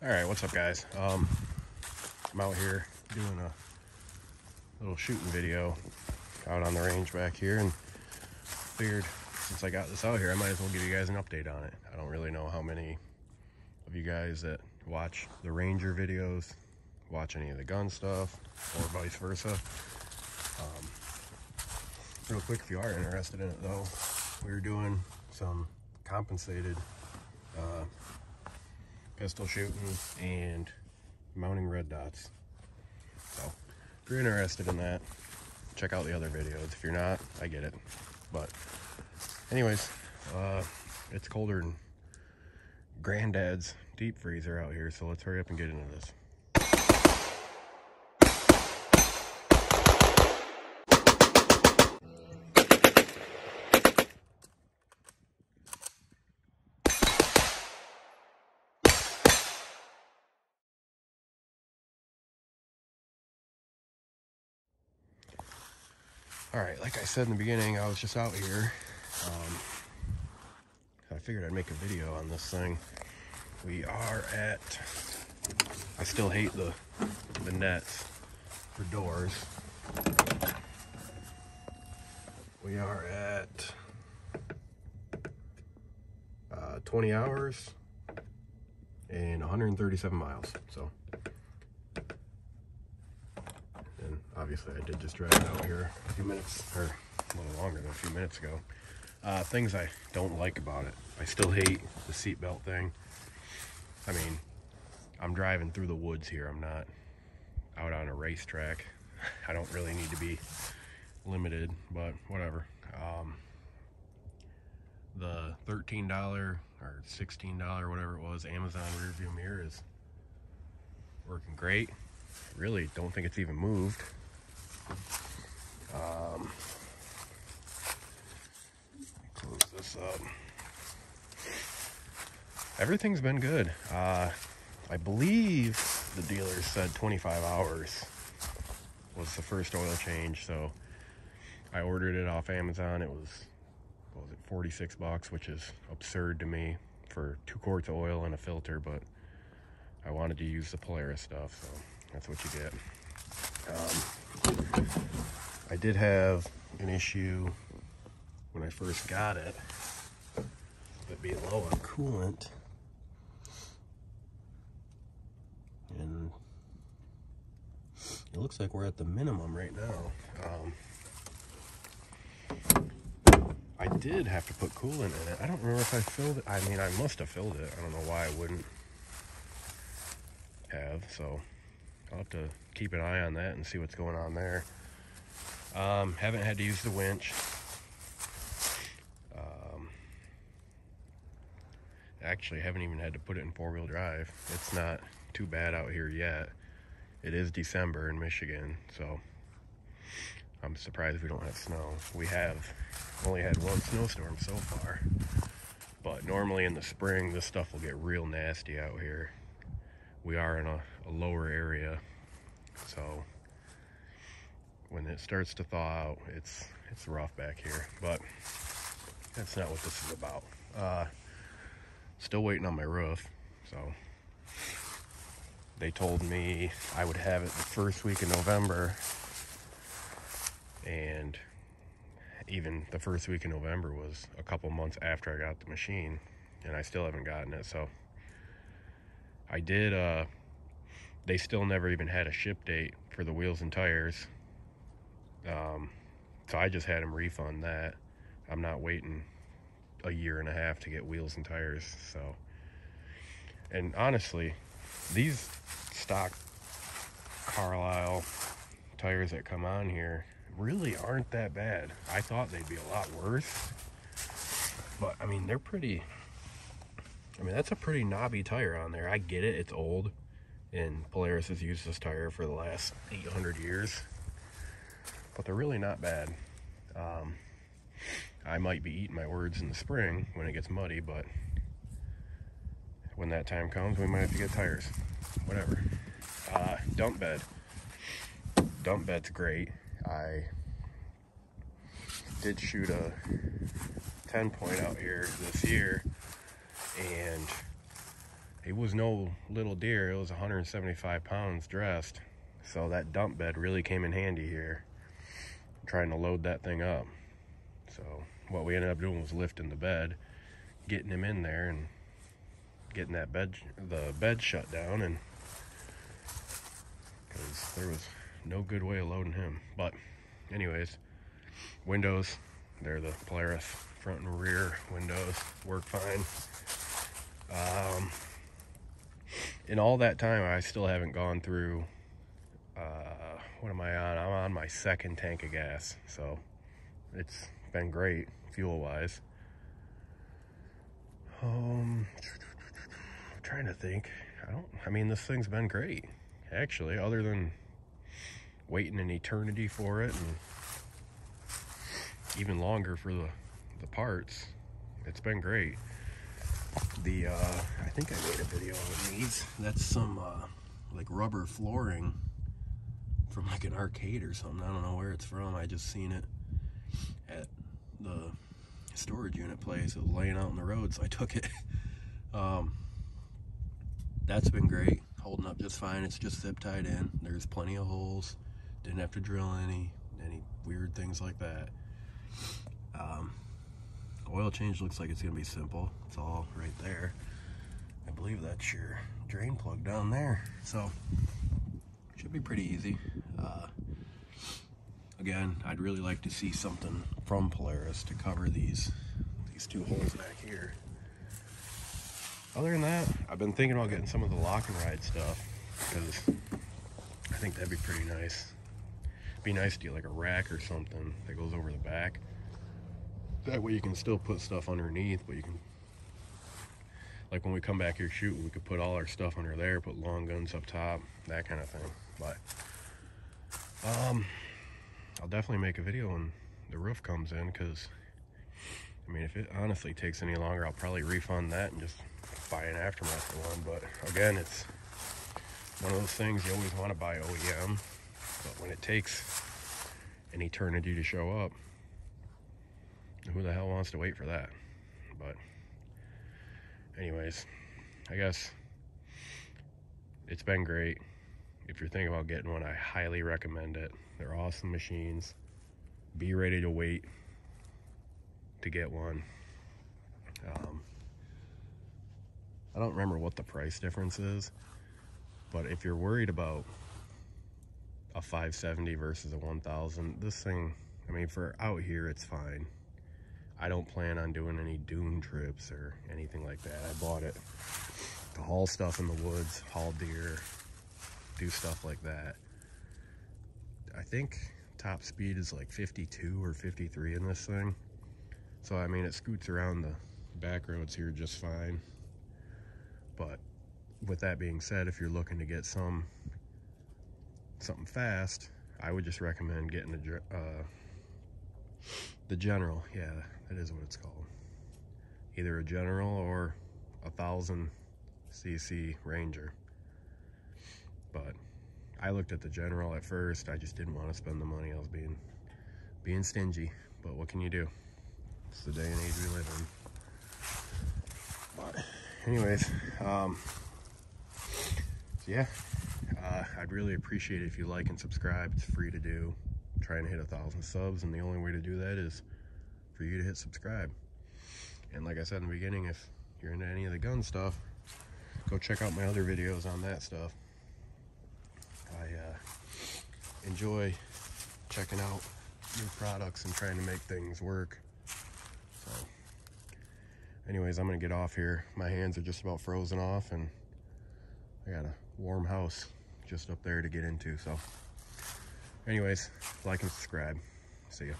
All right, what's up, guys? I'm out here doing a little shooting video out on the range back here, and figured since I got this out here, I might as well give you guys an update on it. I don't really know how many of you guys that watch the Ranger videos watch any of the gun stuff, or vice versa. Real quick, if you are interested in it though, we were doing some compensated pistol shooting and mounting red dots. So if you're interested in that, check out the other videos. If you're not, I get it. But anyways, it's colder than Granddad's deep freezer out here, so let's hurry up and get into this. All right, like I said in the beginning, I was just out here. I figured I'd make a video on this thing. We are at, I still hate the nets for doors. We are at 20 hours and 137 miles, so. And obviously I did just drive out here a few minutes, or a little longer than a few minutes ago. Things I don't like about it. I still hate the seatbelt thing. I mean, I'm driving through the woods here. I'm not out on a racetrack. I don't really need to be limited, but whatever. The $13 or $16, whatever it was, Amazon rear view mirror is working great. Really don't think it's even moved. Close this up. Everything's been good. I believe the dealer said 25 hours was the first oil change, so I ordered it off Amazon. It was, what was it, 46 bucks, which is absurd to me for 2 quarts of oil and a filter, but I wanted to use the Polaris stuff, so that's what you get. I did have an issue when I first got it, it being low on coolant, and it looks like we're at the minimum right now. I did have to put coolant in it. I don't remember if I filled it. I mean, I must have filled it. I don't know why I wouldn't have, so I'll have to keep an eye on that and see what's going on there. Haven't had to use the winch. Actually, haven't even had to put it in 4-wheel drive. It's not too bad out here yet. It is December in Michigan, so I'm surprised we don't have snow. We have only had 1 snowstorm so far, but normally in the spring, this stuff will get real nasty out here. We are in a lower area, so when it starts to thaw out, it's rough back here, but that's not what this is about. Still waiting on my roof, so they told me I would have it the first week of November, and even the first week of November was a couple months after I got the machine, and I still haven't gotten it. So I did, they still never even had a ship date for the wheels and tires. So I just had them refund that. I'm not waiting a 1.5 years to get wheels and tires. So, and honestly, these stock Carlisle tires that come on here really aren't that bad. I thought they'd be a lot worse, but I mean, they're pretty, I mean, that's a pretty knobby tire on there. I get it, it's old, and Polaris has used this tire for the last 800 years, but they're really not bad. I might be eating my words in the spring when it gets muddy, but when that time comes, we might have to get tires. Whatever. Dump bed. Dump bed's great. I did shoot a 10 point out here this year, and He was no little deer. It was 175 pounds dressed. So that dump bed really came in handy here, trying to load that thing up. So what we ended up doing was lifting the bed, getting him in there, and getting the bed shut down, and because there was no good way of loading him. But anyways, windows, they're the Polaris front and rear windows, work fine. In all that time, I still haven't gone through, what am I on? I'm on my second tank of gas, so it's been great fuel wise. I'm trying to think. I mean, this thing's been great, actually, other than waiting an eternity for it, and even longer for the parts. It's been great. I think I made a video on these. That's some like rubber flooring from like an arcade or something. I don't know where it's from. I just seen it at the storage unit place. It was laying out on the road, so I took it. That's been great, holding up just fine. It's just zip tied in. There's plenty of holes. Didn't have to drill any weird things like that. Oil change looks like it's gonna be simple. It's all right there. I believe that's your drain plug down there, so should be pretty easy. Again, I'd really like to see something from Polaris to cover these two holes back here. Other than that, I've been thinking about getting some of the lock and ride stuff, because I think that'd be pretty nice. Be nice to get like a rack or something that goes over the back. That way you can still put stuff underneath, but you can, like when we come back here shooting, we could put all our stuff under there, put long guns up top, that kind of thing. But I'll definitely make a video when the roof comes in, because I mean, if it honestly takes any longer, I'll probably refund that and just buy an aftermarket one. But again, it's one of those things you always want to buy OEM, but when it takes an eternity to show up, who the hell wants to wait for that? But anyways, I guess it's been great. If you're thinking about getting one, I highly recommend it. They're awesome machines. Be ready to wait to get one. I don't remember what the price difference is, but if you're worried about a 570 versus a 1000, this thing, I mean, for out here, it's fine. I don't plan on doing any dune trips or anything like that. I bought it to haul stuff in the woods, haul deer, do stuff like that. I think top speed is like 52 or 53 in this thing. So, I mean, it scoots around the back roads here just fine. But with that being said, if you're looking to get something fast, I would just recommend getting the General. Yeah, that is what it's called. Either a General or 1000cc Ranger. But I looked at the General at first. I just didn't want to spend the money. I was being stingy. But what can you do? It's the day and age we live in. But anyways, so yeah, I'd really appreciate it if you like and subscribe. It's free to do. I'm trying to hit 1,000 subs, and the only way to do that is for you to hit subscribe. And like I said in the beginning, if you're into any of the gun stuff, go check out my other videos on that stuff. I enjoy checking out new products and trying to make things work. So anyways, I'm gonna get off here. My hands are just about frozen off, and I got a warm house just up there to get into. So anyways, like and subscribe. See ya.